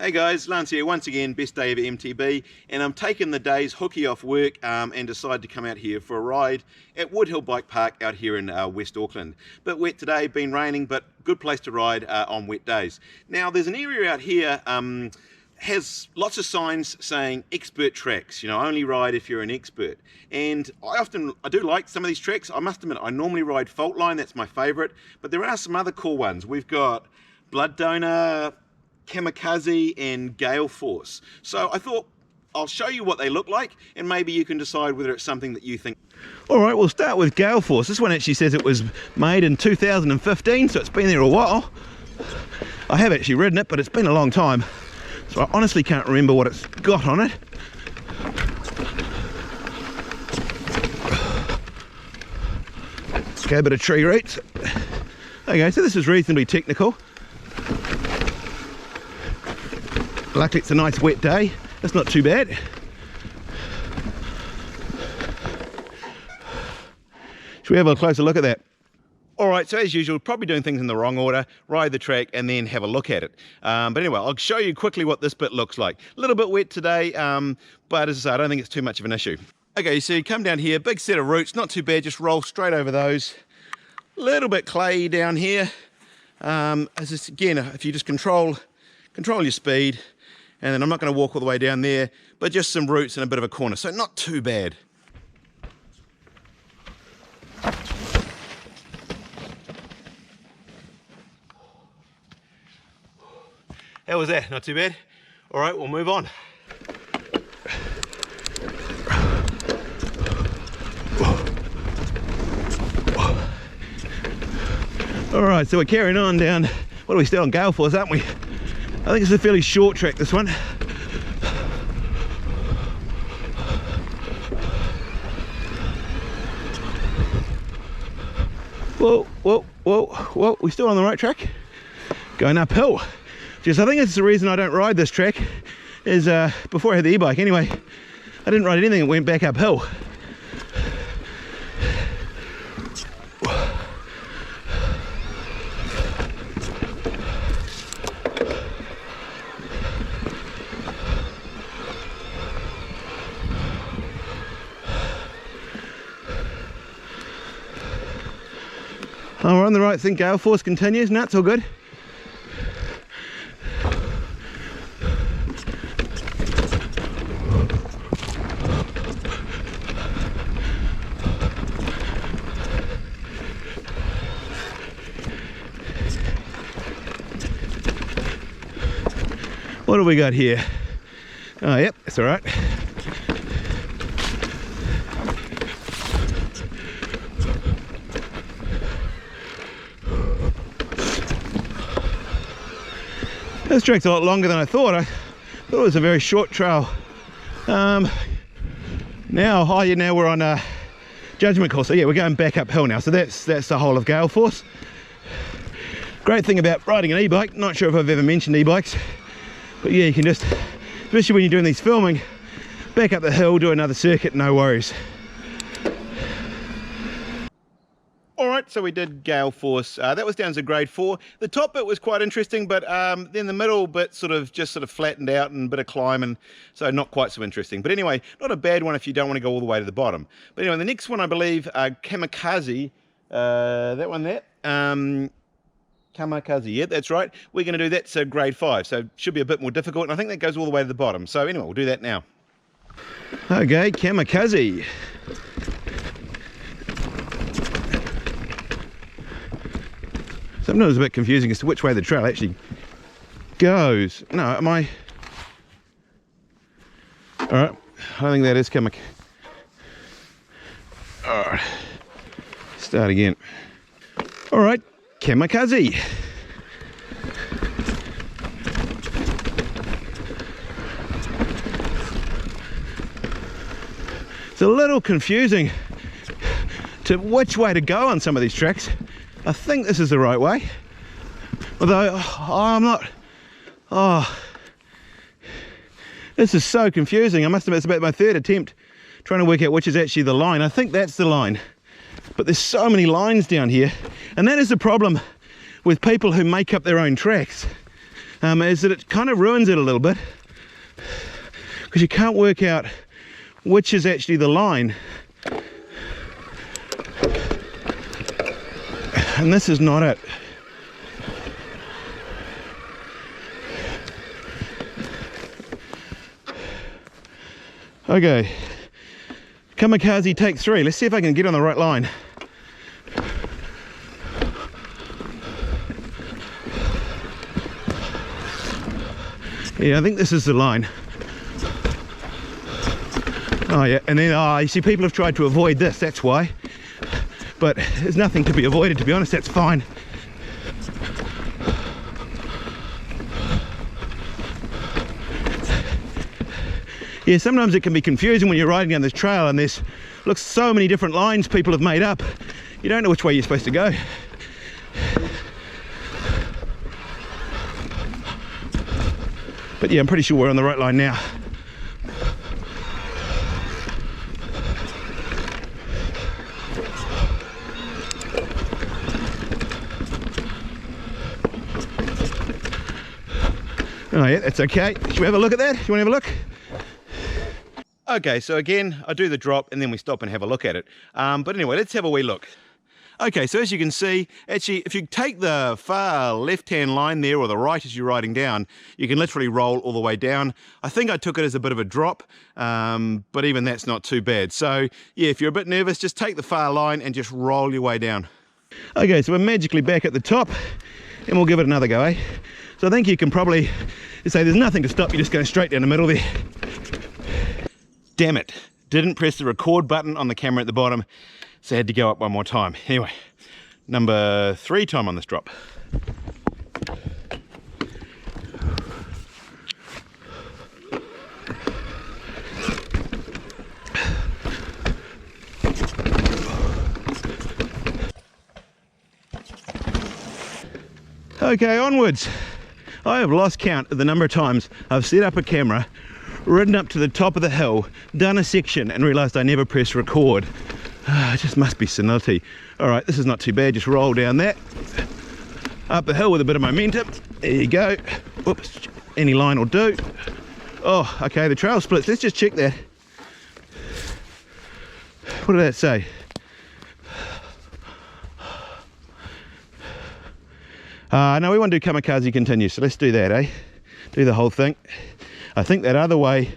Hey guys, Lance here once again, best day of MTB, and I'm taking the day's hooky off work and decided to come out here for a ride at Woodhill Bike Park out here in West Auckland. Bit wet today, been raining, but good place to ride on wet days. Now there's an area out here has lots of signs saying expert tracks, you know, only ride if you're an expert. And I do like some of these tracks. I must admit, I normally ride Faultline, that's my favorite, but there are some other cool ones. We've got Blood Donor, Kamikaze and Gale Force. So I thought I'll show you what they look like and maybe you can decide whether it's something that you think. Alright, we'll start with Gale Force. This one actually says it was made in 2015, so it's been there a while. I have actually ridden it, but it's been a long time, so I honestly can't remember what it's got on it. Okay, a bit of tree roots. Okay, so this is reasonably technical. Luckily it's a nice wet day, that's not too bad. Should we have a closer look at that? Alright, so as usual, probably doing things in the wrong order, ride the track and then have a look at it. But anyway, I'll show you quickly what this bit looks like. A little bit wet today, but as I say, I don't think it's too much of an issue. Okay, so you come down here, big set of roots, not too bad, just roll straight over those. A little bit clayey down here. As this, again, if you just control your speed, and then I'm not going to walk all the way down there, but just some roots and a bit of a corner, so not too bad. How was that? Not too bad? All right, we'll move on. All right, so we're carrying on down, what are we still on Gale Force, aren't we? I think it's a fairly short track, this one. Whoa, whoa, whoa, whoa, we still on the right track? Going uphill. Just, I think it's the reason I don't ride this track, is before I had the e-bike anyway, I didn't ride anything that went back uphill. Oh, we're on the right thing, Gale Force continues, and that's all good. What do we got here? Oh, yep, that's all right. This track's a lot longer than I thought. I thought it was a very short trail. Now we're on Judgment Course. So yeah, we're going back uphill now. So that's the whole of Gale Force. Great thing about riding an e-bike, not sure if I've ever mentioned e-bikes, but yeah, you can just, especially when you're doing these filming, back up the hill, do another circuit, no worries. Alright, so we did Gale Force. That was down to grade 4. The top bit was quite interesting, but then the middle bit sort of flattened out and a bit of climbing, so not quite so interesting. But anyway, not a bad one if you don't want to go all the way to the bottom. But anyway, the next one I believe, Kamikaze, that one there, Kamikaze, yeah, that's right. We're going to do that, so grade 5, so it should be a bit more difficult, and I think that goes all the way to the bottom. So anyway, we'll do that now. Okay, Kamikaze. Sometimes it's a bit confusing as to which way the trail actually goes. No, am I? Alright, I think that is Kamikaze. Alright, start again. Alright, Kamikaze. It's a little confusing to which way to go on some of these tracks. I think this is the right way, although I'm not. This is so confusing. I must admit, it's about my third attempt trying to work out which is actually the line. I think that's the line, but there's so many lines down here, and that is the problem with people who make up their own tracks. is that it kind of ruins it a little bit, because you can't work out which is actually the line. And this is not it. Okay, Kamikaze take 3. Let's see if I can get on the right line. Yeah, I think this is the line. Oh yeah, and then you see people have tried to avoid this, that's why. But there's nothing to be avoided, to be honest, that's fine. Yeah, sometimes it can be confusing when you're riding down this trail and there's looks so many different lines people have made up. You don't know which way you're supposed to go. But yeah, I'm pretty sure we're on the right line now. Oh yeah, that's okay. Should we have a look at that? You want to have a look? Okay, so again, I do the drop and then we stop and have a look at it. But anyway, let's have a wee look. Okay, so as you can see, actually, if you take the far left-hand line there, or the right as you're riding down, you can literally roll all the way down. I think I took it as a bit of a drop, but even that's not too bad. So yeah, if you're a bit nervous, just take the far line and just roll your way down. Okay, so we're magically back at the top, and we'll give it another go, eh? So I think you can probably say there's nothing to stop you just going straight down the middle there. Damn it, didn't press the record button on the camera at the bottom, so I had to go up one more time. Anyway, number 3 time on this drop. Okay, onwards. I have lost count of the number of times I've set up a camera, ridden up to the top of the hill, done a section and realised I never pressed record. It just must be senility. Alright, this is not too bad, just roll down that. Up the hill with a bit of momentum. There you go. Whoops, any line will do. Oh, okay, the trail splits. Let's just check that. What did that say? No, we want to do Kamikaze continue, so let's do that, eh? Do the whole thing. I think that other way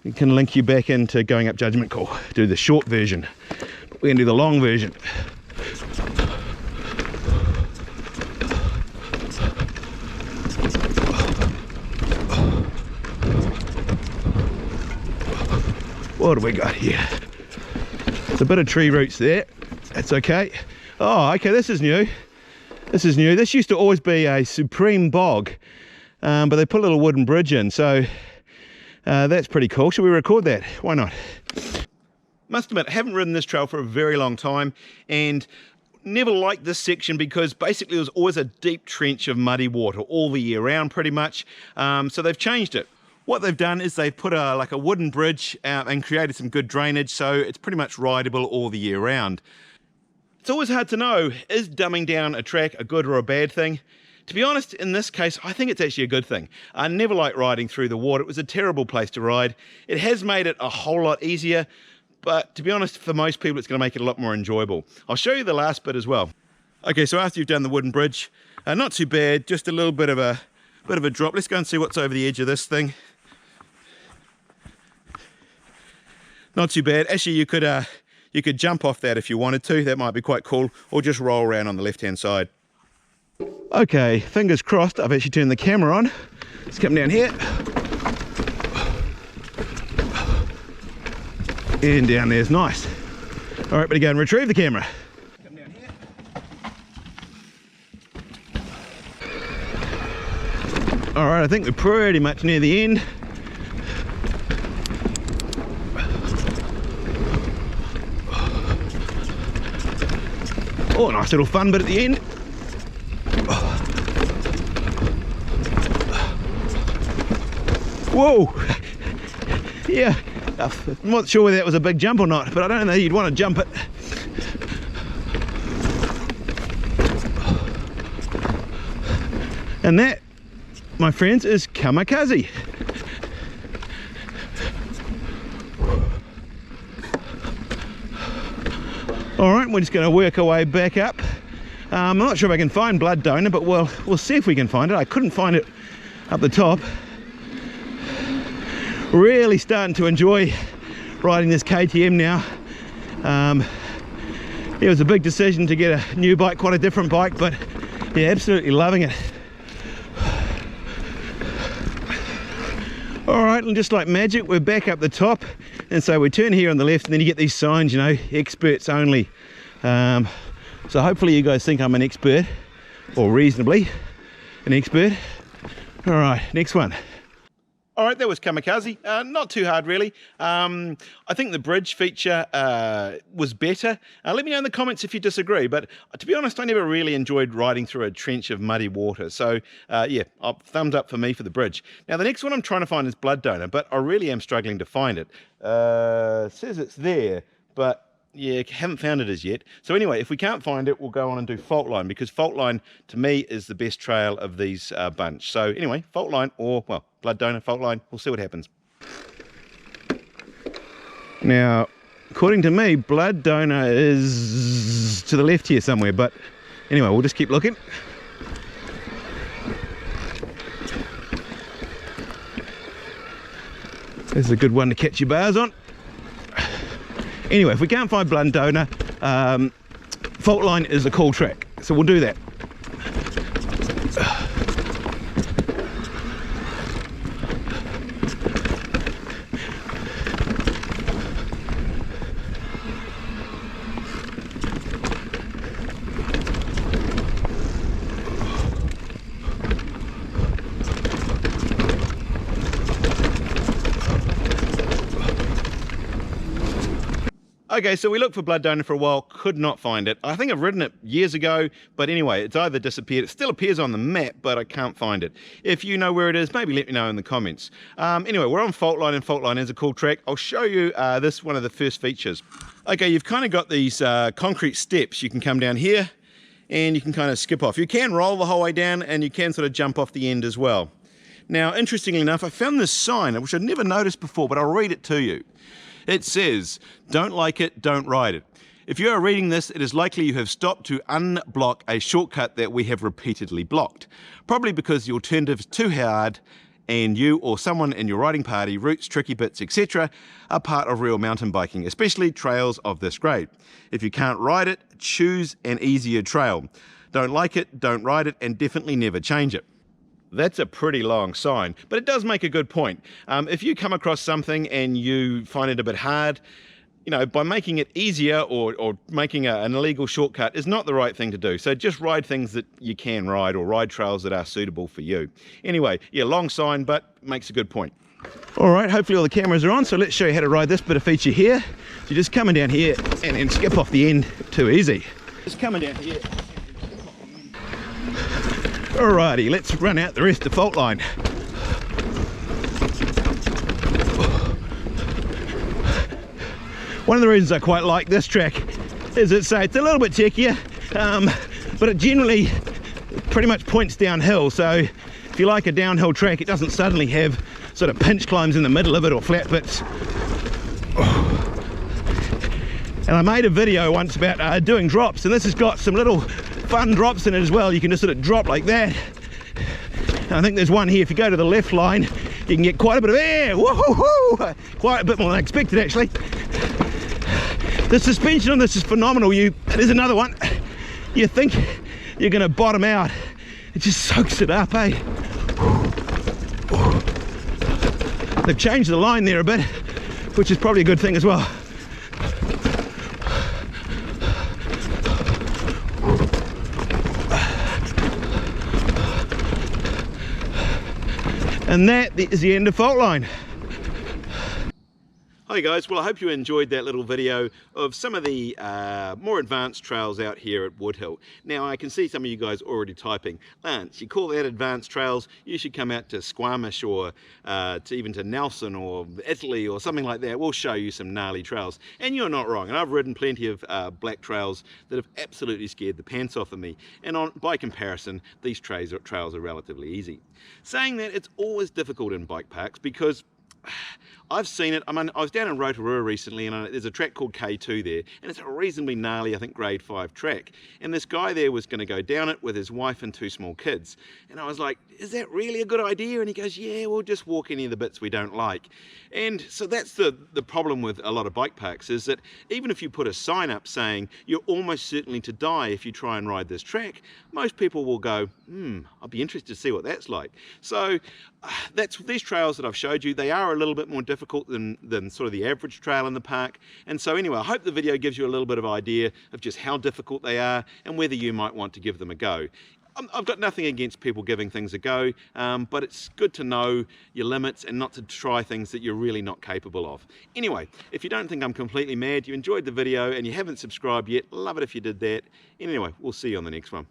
it can link you back into going up Judgment Call. Do the short version. We're going to do the long version. What do we got here? There's a bit of tree roots there. That's okay. Oh, okay, this is new. This is new. This used to always be a supreme bog, but they put a little wooden bridge in, so that's pretty cool. Should we record that? Why not? Must admit, I haven't ridden this trail for a very long time and never liked this section because basically there was always a deep trench of muddy water all the year round pretty much. So they've changed it. What they've done is they've put like a wooden bridge and created some good drainage, so it's pretty much rideable all the year round. It's always hard to know, is dumbing down a track a good or a bad thing? To be honest, in this case, I think it's actually a good thing. I never liked riding through the water. It was a terrible place to ride. It has made it a whole lot easier, but to be honest, for most people, it's going to make it a lot more enjoyable. I'll show you the last bit as well. Okay, so after you've done the wooden bridge, not too bad, just a little bit of a drop. Let's go and see what's over the edge of this thing. Not too bad. Actually, you could jump off that if you wanted to. That might be quite cool, or just roll around on the left-hand side. Okay, fingers crossed. I've actually turned the camera on. Let's come down here. And down there's nice. All right, better go and retrieve the camera. Come down here. All right, I think we're pretty much near the end. Oh, nice little fun bit at the end. Whoa! Yeah, I'm not sure whether that was a big jump or not, but I don't know, you'd want to jump it. And that my friends, is Kamikaze. All right, we're just going to work our way back up. I'm not sure if I can find blood donor, but we'll see if we can find it. I couldn't find it up the top. Really starting to enjoy riding this KTM now. It was a big decision to get a new bike, quite a different bike, but yeah, absolutely loving it. All right, and just like magic, we're back up the top, and so we turn here on the left, and then you get these signs, you know, experts only. So hopefully you guys think I'm an expert, or reasonably an expert. All right, next one. All right, that was Kamikaze. Not too hard, really. I think the bridge feature was better. Let me know in the comments if you disagree, but to be honest, I never really enjoyed riding through a trench of muddy water. So yeah, thumbs up for me for the bridge. Now, the next one I'm trying to find is blood donor, but I really am struggling to find it. It says it's there, but yeah, haven't found it as yet. So anyway, if we can't find it, we'll go on and do Faultline, because Faultline to me is the best trail of these bunch. So anyway, Faultline, or well, blood donor, Faultline, we'll see what happens. Now, according to me, blood donor is to the left here somewhere, but anyway, we'll just keep looking. This is a good one to catch your bars on. Anyway, if we can't find blood donor, Faultline is a cool track, so we'll do that. Okay, so we looked for blood donor for a while, could not find it. I think I've ridden it years ago, but anyway, it's either disappeared. It still appears on the map, but I can't find it. If you know where it is, maybe let me know in the comments. Anyway, we're on Faultline, and Faultline is a cool track. I'll show you this, one of the first features. Okay, you've kind of got these concrete steps. You can come down here, and you can kind of skip off. You can roll the whole way down, and you can sort of jump off the end as well. Now, interestingly enough, I found this sign, which I'd never noticed before, but I'll read it to you. It says, "Don't like it, don't ride it. If you are reading this, it is likely you have stopped to unblock a shortcut that we have repeatedly blocked. Probably because the alternative is too hard and you or someone in your riding party, routes, tricky bits, etc. are part of real mountain biking, especially trails of this grade. If you can't ride it, choose an easier trail. Don't like it, don't ride it, and definitely never change it." That's a pretty long sign, but it does make a good point. If you come across something and you find it a bit hard, you know, by making it easier or making an illegal shortcut is not the right thing to do. So just ride things that you can ride, or ride trails that are suitable for you. Anyway, yeah, long sign, but makes a good point. All right, hopefully all the cameras are on, so let's show you how to ride this bit of feature here. So you're just coming down here and then skip off the end, too easy. Just coming down here. Alrighty, let's run out the rest of Faultline. One of the reasons I quite like this track is it's a little bit techier, but it generally pretty much points downhill. So if you like a downhill track, it doesn't suddenly have sort of pinch climbs in the middle of it or flat bits. And I made a video once about doing drops, and this has got some little fun drops in it as well. You can just sort of drop like that. And I think there's one here. If you go to the left line, you can get quite a bit of air. Woo-hoo-hoo! Quite a bit more than I expected, actually. The suspension on this is phenomenal. There's another one. You think you're going to bottom out. It just soaks it up, eh? They've changed the line there a bit, which is probably a good thing as well. And that is the end of Faultline. Hi guys, well I hope you enjoyed that little video of some of the more advanced trails out here at Woodhill. Now I can see some of you guys already typing, Lance, you call that advanced trails, you should come out to Squamish or even to Nelson or Italy or something like that. We'll show you some gnarly trails. And you're not wrong, and I've ridden plenty of black trails that have absolutely scared the pants off of me. And by comparison, these trails are relatively easy. Saying that, it's always difficult in bike parks because I've seen it. I was down in Rotorua recently, and there's a track called K2 there, and it's a reasonably gnarly, I think, grade 5 track. And this guy there was going to go down it with his wife and 2 small kids. And I was like, is that really a good idea? And he goes, yeah, we'll just walk any of the bits we don't like. And so that's the problem with a lot of bike parks, is that even if you put a sign up saying you're almost certainly to die if you try and ride this track, most people will go, I'll be interested to see what that's like. So these trails that I've showed you, they are a little bit more difficult than sort of the average trail in the park. And so anyway, I hope the video gives you a little bit of idea of just how difficult they are and whether you might want to give them a go. I've got nothing against people giving things a go, but it's good to know your limits and not to try things that you're really not capable of. Anyway, if you don't think I'm completely mad, you enjoyed the video and you haven't subscribed yet, love it if you did that. Anyway, we'll see you on the next one.